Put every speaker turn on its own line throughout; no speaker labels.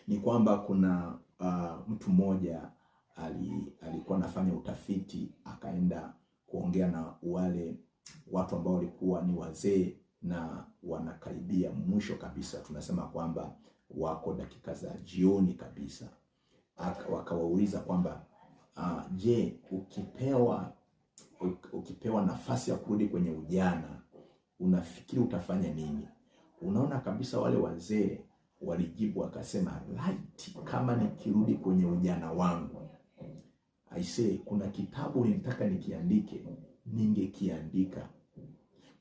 Ni kwamba kuna mtu mmoja alikuwa anafanya utafiti, akaenda kuongea na wale watu ambao walikuwa ni wazee na wanakaribia mwisho kabisa, tunasema kwamba wako dakika za jioni kabisa. Wakawauliza kwamba je, ukipewa nafasi ya kurudi kwenye ujana unafikiri utafanya nini? Unaona kabisa wale wazee walijibu wakasema, laiti kama nikirudi kwenye ujana wangu, aisee, kuna kitabu nilitaka nikiandike, ningekiandika.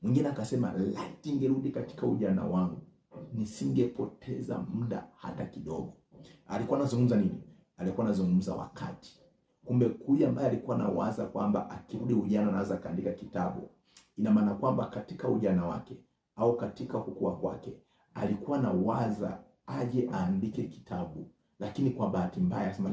Mwingine akasema, laiti ningerudi katika ujana wangu, nisingepoteza muda hata kidogo. Alikuwa anazungumza nini? Alikuwa anazungumza wakati. Kumbe huyu ambaye alikuwa anawaza kwamba akirudi ujana anaweza kaandika kitabu, ina maana kwamba katika ujana wake au katika kukua kwake alikuwa anawaza aje aandike kitabu, lakini kwa bahati mbaya asema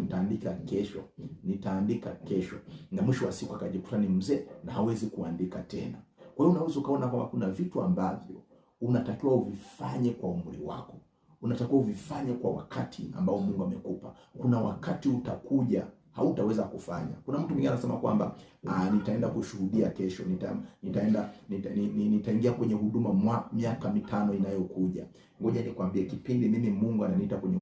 nitaandika kesho, na mwisho wa siku akajikuta ni mzee na hawezi kuandika tena. Kwa hiyo unaweza ukaona kwamba kuna vitu ambavyo unatakiwa uvifanye kwa umri wako, unatakiwa uvifanye kwa wakati ambao Mungu amekupa. Kuna wakati utakuja hautaweza kufanya. Kuna mtu mwingine anasema kwamba nitaenda kushuhudia kesho, nitaingia kwenye huduma miaka 5 inayokuja. Ngoja nikwambie, kipindi mimi Mungu ananiita kwenye